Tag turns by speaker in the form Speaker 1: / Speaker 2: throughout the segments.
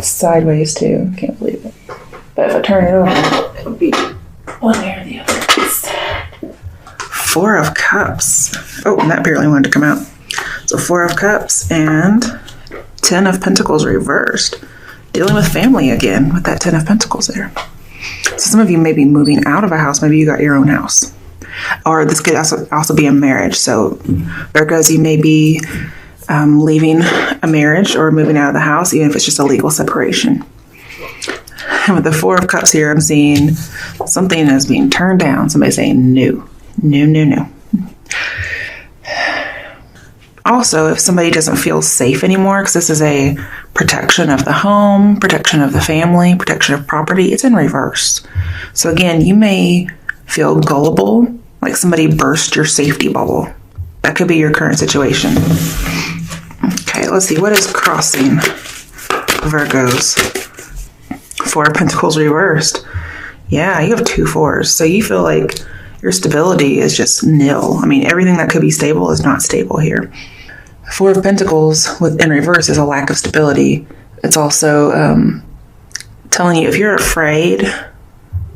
Speaker 1: sideways too. Can't believe it. But if I turn it over, it would be one way or the other. 4 of Cups. Oh, and that barely wanted to come out. So 4 of Cups and 10 of Pentacles reversed. Dealing with family again with that 10 of Pentacles there. So some of you may be moving out of a house. Maybe you got your own house. Or this could also be a marriage. So Virgos, you may be leaving a marriage or moving out of the house, even if it's just a legal separation. And with the 4 of Cups here, I'm seeing something is being turned down. Somebody saying no. No, no, no. Also, if somebody doesn't feel safe anymore, because this is a protection of the home, protection of the family, protection of property, it's in reverse. So again, you may feel gullible, like somebody burst your safety bubble. That could be your current situation. Okay, let's see. What is crossing Virgos? 4 of Pentacles reversed. Yeah, you have 2 4s. So you feel like your stability is just nil. I mean, everything that could be stable is not stable here. 4 of Pentacles in reverse is a lack of stability. It's also telling you if you're afraid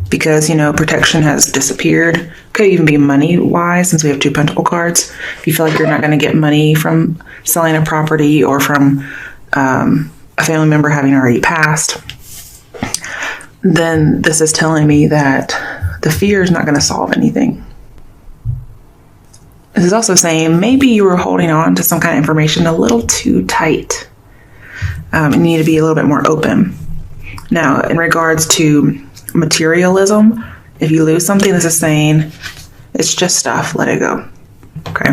Speaker 1: because, protection has disappeared. Could even be money-wise, since we have 2 Pentacle cards. If you feel like you're not going to get money from selling a property or from a family member having already passed, then this is telling me that the fear is not going to solve anything. This is also saying maybe you were holding on to some kind of information a little too tight. And you need to be a little bit more open. Now, in regards to materialism, if you lose something, this is saying it's just stuff, let it go. Okay.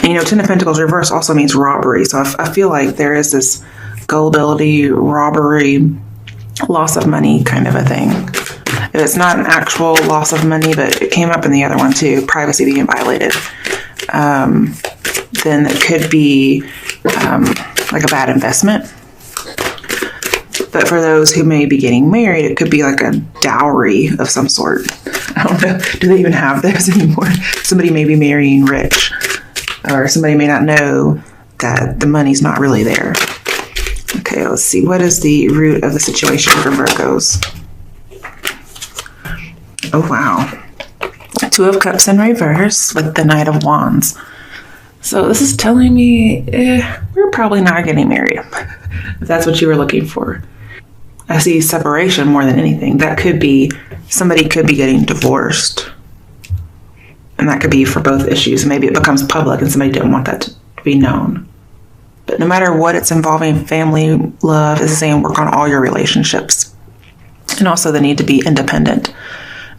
Speaker 1: And 10 of Pentacles reverse also means robbery. So I feel like there is this gullibility, robbery, loss of money kind of a thing. If it's not an actual loss of money, but it came up in the other one too, privacy being violated, then it could be like a bad investment. But for those who may be getting married, it could be like a dowry of some sort. I don't know. Do they even have those anymore? Somebody may be marrying rich, or somebody may not know that the money's not really there. Okay, let's see. What is the root of the situation for Virgos? Oh, wow. 2 of Cups in reverse with the Knight of Wands. So this is telling me we're probably not getting married, if that's what you were looking for. I see separation more than anything. That could be, somebody could be getting divorced. And that could be for both issues. Maybe it becomes public and somebody didn't want that to be known. But no matter what it's involving, family, love, is saying work on all your relationships. And also the need to be independent.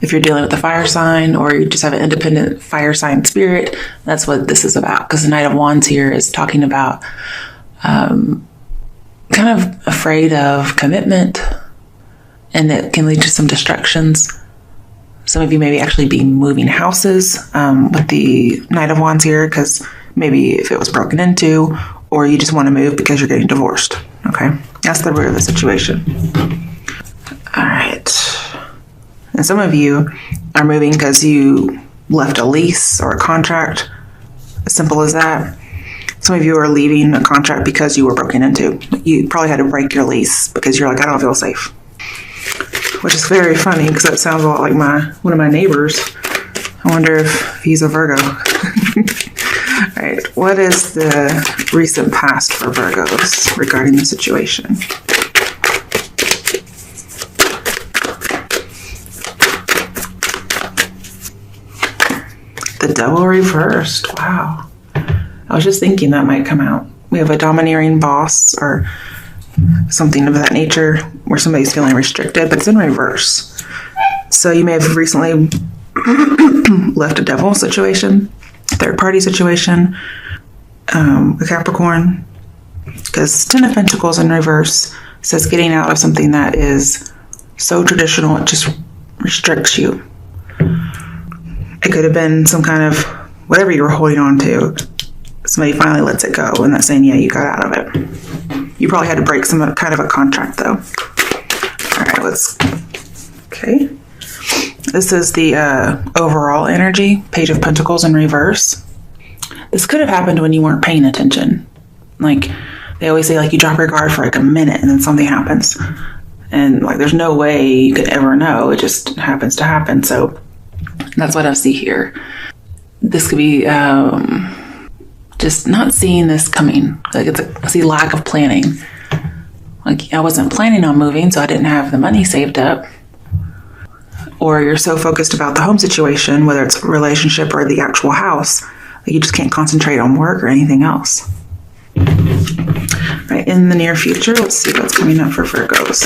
Speaker 1: If you're dealing with a fire sign or you just have an independent fire sign spirit, that's what this is about. Because the Knight of Wands here is talking about kind of afraid of commitment, and it can lead to some distractions. Some of you may actually be moving houses with the Knight of Wands here, because maybe if it was broken into, or you just want to move because you're getting divorced. Okay, that's the root of the situation. All right. And some of you are moving because you left a lease or a contract. As simple as that. Some of you are leaving a contract because you were broken into. You probably had to break your lease because you're like, I don't feel safe. Which is very funny because that sounds a lot like one of my neighbors. I wonder if he's a Virgo. All right. What is the recent past for Virgos regarding the situation? The Devil reversed. Wow. I was just thinking that might come out. We have a domineering boss or something of that nature where somebody's feeling restricted, but it's in reverse. So you may have recently left a devil situation, third party situation, a Capricorn, because 10 of Pentacles in reverse says getting out of something that is so traditional, it just restricts you. It could have been some kind of whatever you were holding on to. Somebody finally lets it go and that's saying, yeah, you got out of it. You probably had to break some kind of a contract though. All right, okay. This is the overall energy, Page of Pentacles in reverse. this could have happened when you weren't paying attention. Like, they always say, like, you drop your guard for like a minute and then something happens. And like, there's no way you could ever know. It just happens to happen. So that's what I see here. This could be just not seeing this coming. Like, I see lack of planning. Like, I wasn't planning on moving, so I didn't have the money saved up. Or you're so focused about the home situation, whether it's a relationship or the actual house, that you just can't concentrate on work or anything else. Right, in the near future, let's see what's coming up for Virgos.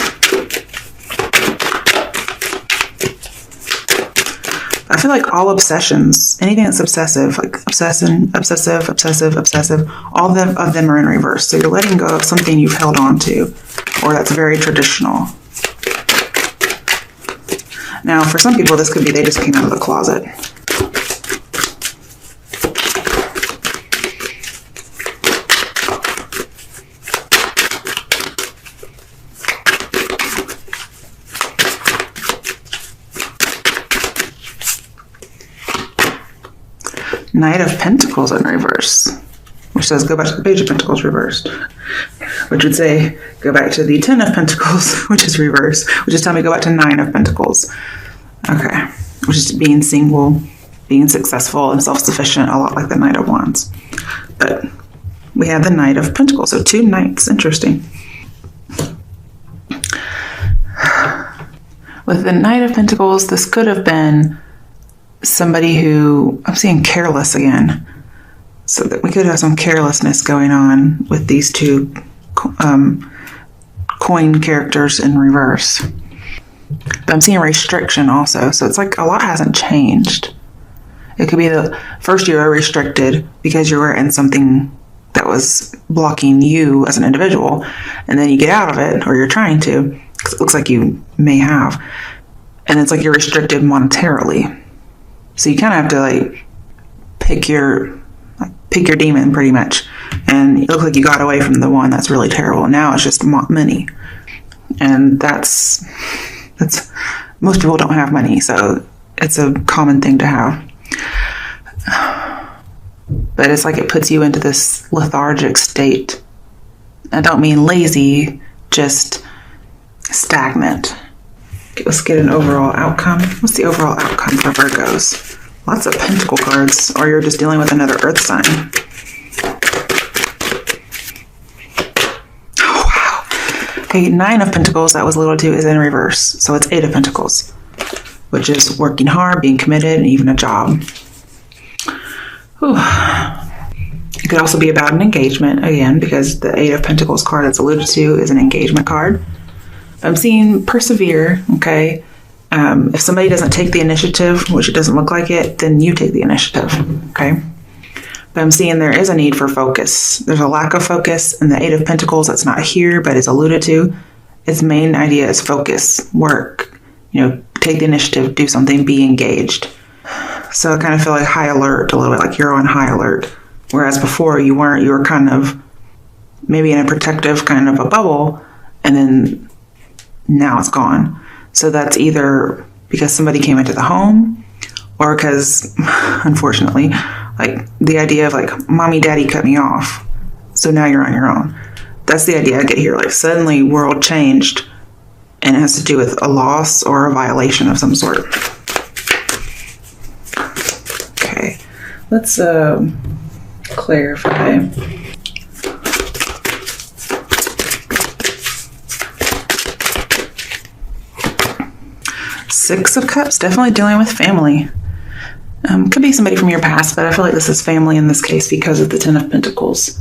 Speaker 1: I feel like all obsessions, anything that's obsessive, like obsessive, all of them are in reverse. So you're letting go of something you've held on to, or that's very traditional. Now, for some people, this could be they just came out of the closet. Knight of Pentacles in reverse, which says go back to the Page of Pentacles reversed, which would say go back to the Ten of Pentacles, which is reversed, which is telling me go back to Nine of Pentacles. Okay, which is being single, being successful and self-sufficient, a lot like the Knight of Wands. But we have the Knight of Pentacles, so two knights. Interesting. With the Knight of Pentacles, this could have been somebody who, I'm seeing careless again. So that we could have some carelessness going on with these two coin characters in reverse. But I'm seeing restriction also. So it's like a lot hasn't changed. It could be the first you were restricted because you were in something that was blocking you as an individual. And then you get out of it, or you're trying to, because it looks like you may have. And it's like you're restricted monetarily. So you kind of have to like pick your demon pretty much. And it looks like you got away from the one that's really terrible. Now it's just money. And that's most people don't have money. So it's a common thing to have. But it's like it puts you into this lethargic state. I don't mean lazy, just stagnant. Okay, let's get an overall outcome. What's the overall outcome for Virgos? Lots of pentacle cards, or you're just dealing with another earth sign. Oh, wow. Okay, Nine of Pentacles, that was alluded to, is in reverse. So it's Eight of Pentacles, which is working hard, being committed, and even a job. Whew. It could also be about an engagement, again, because the Eight of Pentacles card that's alluded to is an engagement card. I'm seeing persevere, okay? If somebody doesn't take the initiative, which it doesn't look like it, then you take the initiative, okay? But I'm seeing there is a need for focus. There's a lack of focus in the Eight of Pentacles that's not here, but is alluded to. Its main idea is focus, work, take the initiative, do something, be engaged. So I kind of feel like high alert a little bit, like you're on high alert. Whereas before you weren't, you were kind of maybe in a protective kind of a bubble, and then now it's gone. So that's either because somebody came into the home, or because, unfortunately, like the idea of like, mommy, daddy cut me off. So now you're on your own. That's the idea I get here. Like suddenly world changed, and it has to do with a loss or a violation of some sort. Okay, let's clarify. Six of Cups, definitely dealing with family. Could be somebody from your past, but I feel like this is family in this case because of the Ten of Pentacles.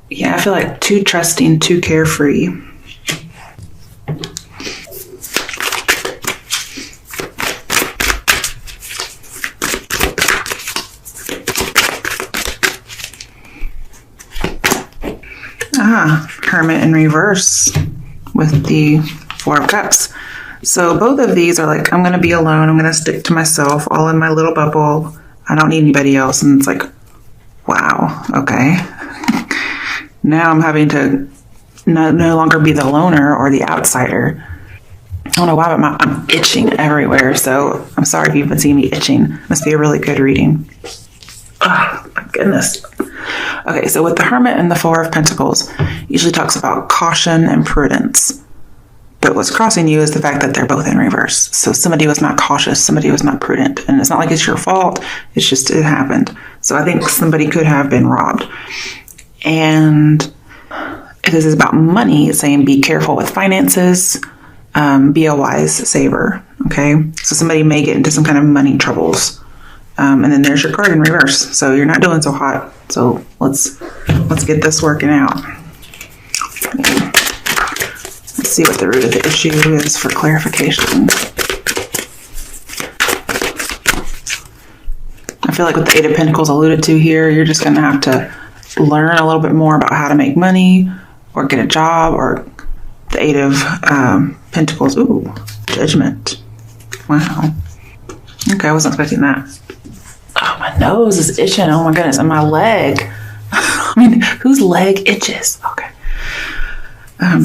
Speaker 1: Yeah, I feel like too trusting, too carefree. Hermit in reverse with the Four of Cups. So both of these are like, I'm going to be alone. I'm going to stick to myself, all in my little bubble. I don't need anybody else. And it's like, wow, okay. Now I'm having to no longer be the loner or the outsider. I don't know why, but I'm itching everywhere. So I'm sorry if you've been seeing me itching. Must be a really good reading. Ugh. my goodness. Okay, so with the Hermit and the Four of Pentacles, usually talks about caution and prudence. But what's crossing you is the fact that they're both in reverse. So somebody was not cautious, somebody was not prudent. And it's not like it's your fault, it's just it happened. So I think somebody could have been robbed. And if this is about money, it's saying be careful with finances, be a wise saver, okay? So somebody may get into some kind of money troubles. And then there's your card in reverse. So you're not doing so hot. So let's get this working out. Let's see what the root of the issue is for clarification. I feel like with the Eight of Pentacles alluded to here, you're just going to have to learn a little bit more about how to make money or get a job, or the Eight of Pentacles. Ooh, Judgment. Wow. Okay, I wasn't expecting that. Oh, my nose is itching. Oh my goodness. And my leg. I mean, whose leg itches? Okay.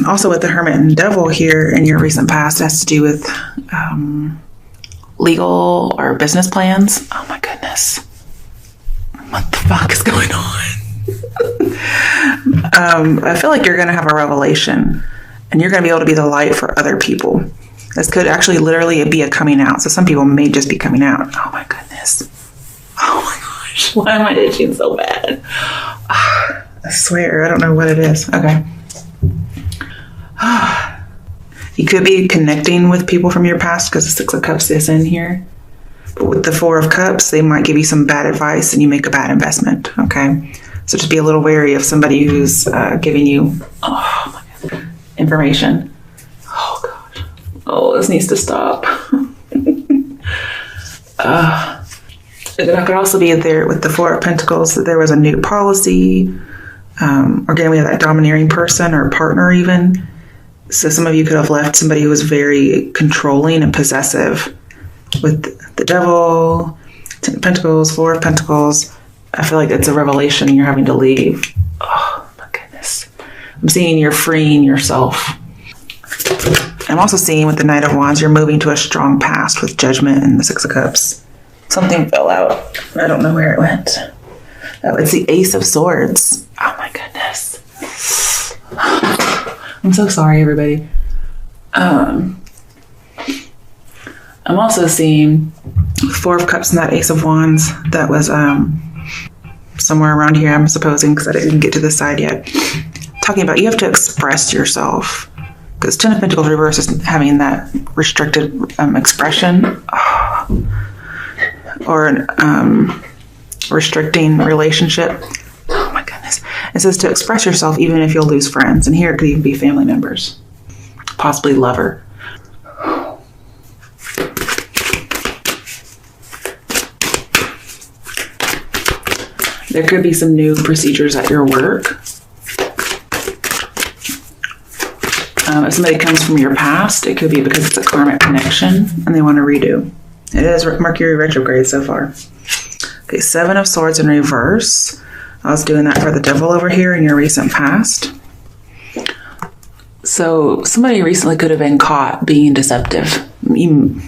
Speaker 1: Also with the Hermit and Devil here in your recent past, has to do with legal or business plans. Oh my goodness. What the fuck is going on? I feel like you're going to have a revelation and you're going to be able to be the light for other people. This could actually literally be a coming out. So some people may just be coming out. Oh my goodness. Oh my gosh. Why am I itching so bad? I swear, I don't know what it is. Okay. You could be connecting with people from your past because the Six of Cups is in here. But with the Four of Cups, they might give you some bad advice and you make a bad investment. Okay. So just be a little wary of somebody who's giving you information. Oh gosh. Oh, this needs to stop. And then I could also be there with the Four of Pentacles that there was a new policy, or again, we have that domineering person or partner even. So some of you could have left somebody who was very controlling and possessive. With the Devil, Ten of Pentacles, Four of Pentacles, I feel like it's a revelation and you're having to leave. Oh my goodness. I'm seeing you're freeing yourself. I'm also seeing with the Knight of Wands, you're moving to a strong past with Judgment and the Six of Cups. Something fell out. I don't know where it went. Oh, it's the Ace of Swords. Oh my goodness. I'm so sorry, everybody. I'm also seeing Four of Cups and that Ace of Wands that was somewhere around here, I'm supposing, because I didn't get to this side yet. Talking about you have to express yourself. Because Ten of Pentacles reverse is having that restricted expression. Or an restricting relationship. Oh my goodness. It says to express yourself even if you'll lose friends. And here it could even be family members. Possibly lover. There could be some new procedures at your work. If somebody comes from your past, it could be because it's a karmic connection and they want to redo. It is Mercury retrograde so far. Okay, Seven of Swords in reverse. I was doing that for the Devil over here in your recent past. So somebody recently could have been caught being deceptive. You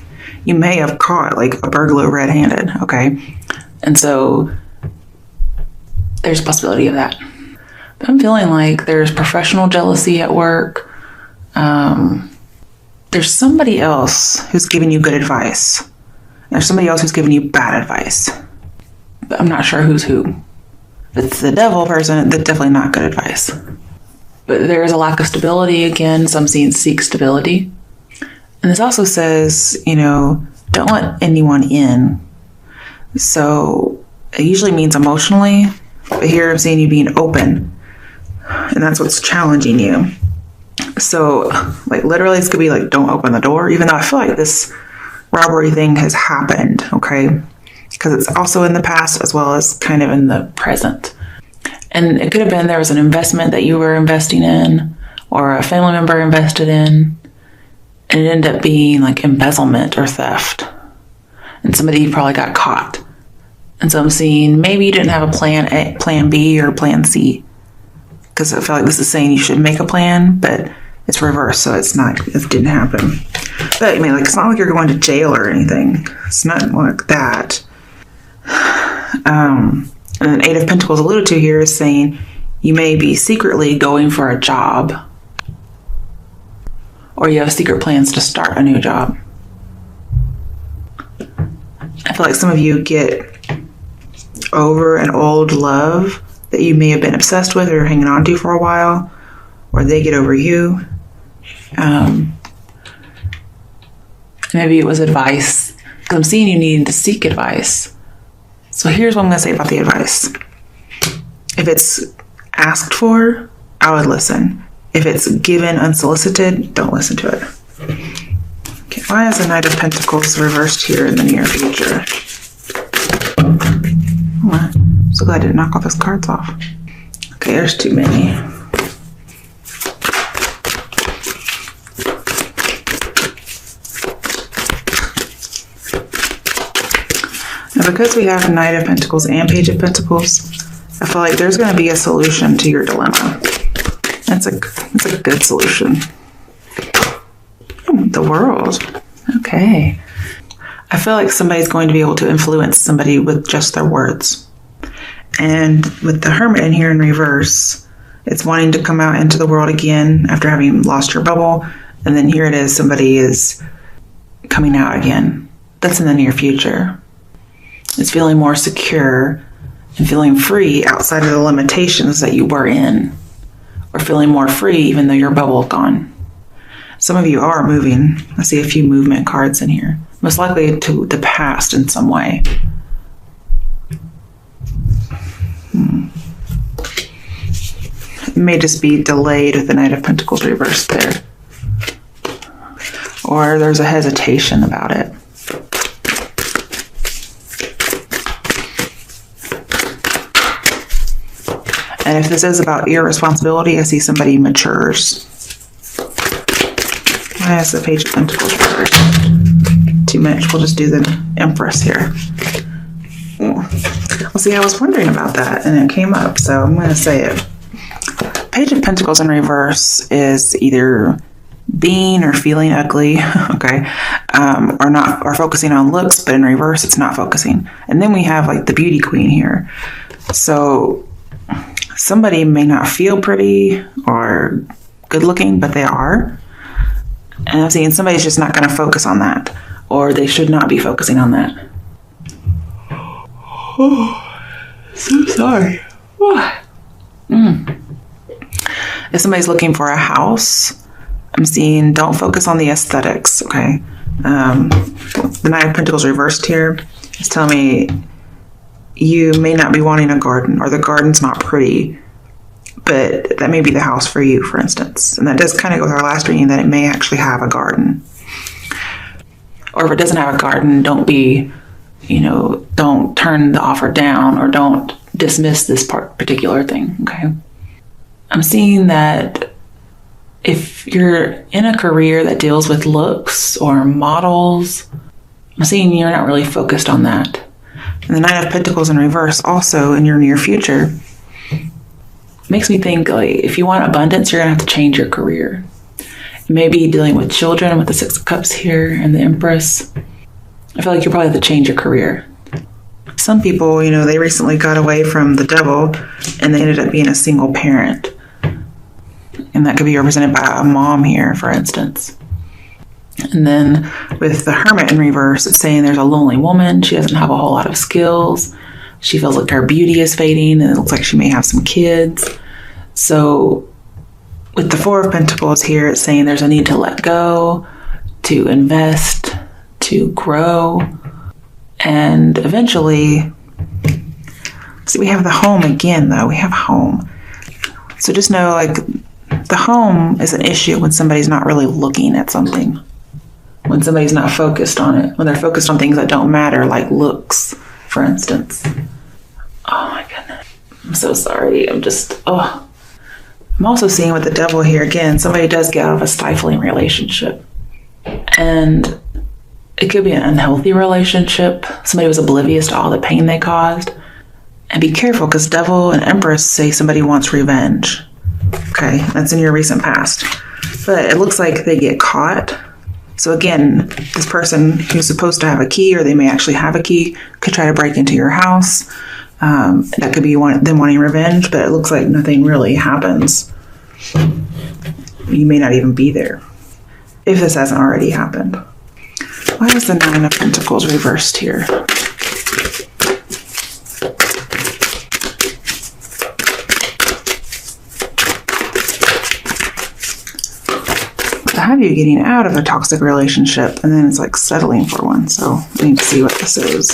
Speaker 1: may have caught like a burglar red-handed, okay? And so there's a possibility of that. But I'm feeling like there's professional jealousy at work. There's somebody else who's giving you good advice. There's somebody else who's giving you bad advice. But I'm not sure who's who. If it's the Devil person, that's definitely not good advice. But there is a lack of stability again, so I'm seeing seek stability. And this also says, don't let anyone in. So it usually means emotionally, but here I'm seeing you being open. And that's what's challenging you. So, like, literally, this could be like, don't open the door, even though I feel like this robbery thing has happened, okay? Because it's also in the past as well as kind of in the present. And it could have been there was an investment that you were investing in or a family member invested in, and it ended up being like embezzlement or theft. And somebody probably got caught. And so I'm seeing maybe you didn't have a plan A, plan B, or plan C. Because I feel like this is saying you should make a plan, but it's reversed, so it didn't happen. But I mean, like, it's not like you're going to jail or anything. It's not like that. And And the Eight of Pentacles alluded to here is saying you may be secretly going for a job, or you have secret plans to start a new job. I feel like some of you get over an old love that you may have been obsessed with or hanging on to for a while, or they get over you. Maybe it was advice, because I'm seeing you needing to seek advice. So here's what I'm going to say about the advice. If it's asked for, I would listen. If it's given unsolicited, don't listen to it. Okay, why is the Knight of Pentacles reversed here in the near future? Oh, I'm so glad I didn't knock all those cards off. Okay, there's too many. Now, because we have Knight of Pentacles and Page of Pentacles, I feel like there's going to be a solution to your dilemma. That's a good solution. The World. Okay. I feel like somebody's going to be able to influence somebody with just their words. And with the Hermit in here in reverse, it's wanting to come out into the world again after having lost your bubble. And then here it is, somebody is coming out again. That's in the near future. It's feeling more secure and feeling free outside of the limitations that you were in, or feeling more free even though your bubble is gone. Some of you are moving. I see a few movement cards in here, most likely to the past in some way. It may just be delayed with the Knight of Pentacles reversed there, or there's a hesitation about it. And if this is about irresponsibility, I see somebody matures. Why is the Page of Pentacles reversed? Too much. We'll just do the Empress here. Well, see, I was wondering about that, and it came up, so I'm going to say it. Page of Pentacles in reverse is either being or feeling ugly, okay, or focusing on looks, but in reverse, it's not focusing. And then we have like the Beauty Queen here. So somebody may not feel pretty or good looking, but they are. And I'm seeing somebody's just not going to focus on that, or they should not be focusing on that. Oh, so sorry. If somebody's looking for a house, I'm seeing don't focus on the aesthetics, okay? The Knight of Pentacles reversed here is telling me you may not be wanting a garden, or the garden's not pretty, but that may be the house for you, for instance. And that does kind of go with our last reading, that it may actually have a garden. Or if it doesn't have a garden, don't turn the offer down, or don't dismiss this particular thing, okay? I'm seeing that if you're in a career that deals with looks or models, I'm seeing you're not really focused on that. And the Knight of Pentacles in reverse also in your near future makes me think, like, if you want abundance, you're going to have to change your career. Maybe dealing with children with the Six of Cups here and the Empress. I feel like you'll probably have to change your career. Some people, they recently got away from the Devil and they ended up being a single parent. And that could be represented by a mom here, for instance. And then with the Hermit in reverse, it's saying there's a lonely woman. She doesn't have a whole lot of skills. She feels like her beauty is fading, and it looks like she may have some kids. So with the Four of Pentacles here, it's saying there's a need to let go, to invest, to grow, and eventually, see, we have the home again, though. We have home. So just know, like, the home is an issue when somebody's not really looking at something. When somebody's not focused on it. When they're focused on things that don't matter, like looks, for instance. Oh my goodness. I'm so sorry. I'm also seeing with the Devil here, again, somebody does get out of a stifling relationship. And it could be an unhealthy relationship. Somebody was oblivious to all the pain they caused. And be careful, because Devil and Empress say somebody wants revenge. Okay, that's in your recent past. But it looks like they get caught. So again, this person who's supposed to have a key, or they may actually have a key, could try to break into your house. That could be them wanting revenge, but it looks like nothing really happens. You may not even be there if this hasn't already happened. Why is the Nine of Pentacles reversed here? I have you getting out of a toxic relationship, and then it's like settling for one. So I need to see what this is.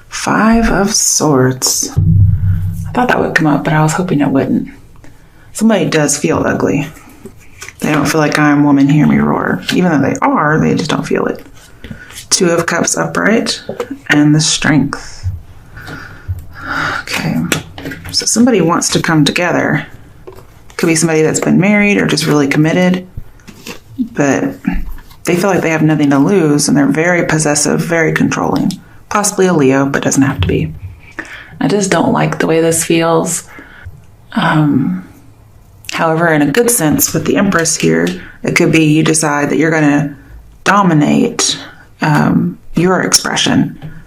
Speaker 1: Five of Swords. I thought that would come up, but I was hoping it wouldn't. Somebody does feel ugly. They don't feel like I'm woman, hear me roar. Even though they are, they just don't feel it. Two of Cups upright and the Strength. Okay. So somebody wants to come together. Could be somebody that's been married or just really committed, but they feel like they have nothing to lose, and they're very possessive, very controlling. Possibly a Leo, but doesn't have to be. I just don't like the way this feels. However, in a good sense, with the Empress here, it could be you decide that you're going to dominate your expression.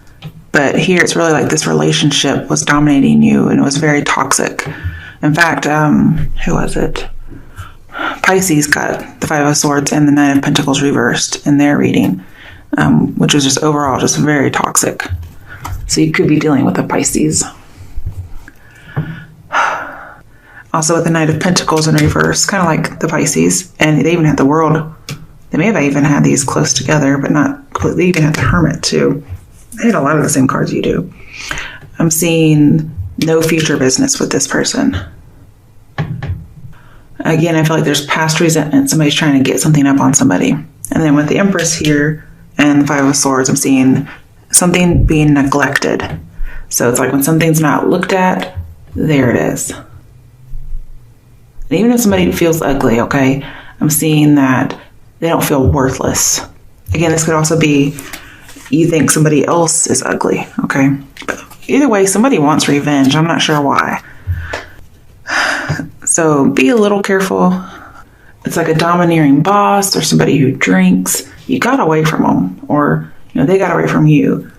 Speaker 1: But here it's really like this relationship was dominating you, and it was very toxic. In fact, who was it? Pisces got the Five of Swords and the Nine of Pentacles reversed in their reading, which was just overall just very toxic. So you could be dealing with a Pisces. Also with the Knight of Pentacles in reverse, kind of like the Pisces, and they even had the World. They may have even had these close together, but not completely. They even had the Hermit too. They had a lot of the same cards you do. I'm seeing no future business with this person. Again, I feel like there's past resentment. Somebody's trying to get something up on somebody. And then with the Empress here and the Five of Swords, I'm seeing something being neglected. So it's like when something's not looked at, there it is. And even if somebody feels ugly, okay, I'm seeing that they don't feel worthless. Again, this could also be you think somebody else is ugly, okay? But either way, somebody wants revenge. I'm not sure why. So be a little careful. It's like a domineering boss or somebody who drinks. You got away from them, or they got away from you.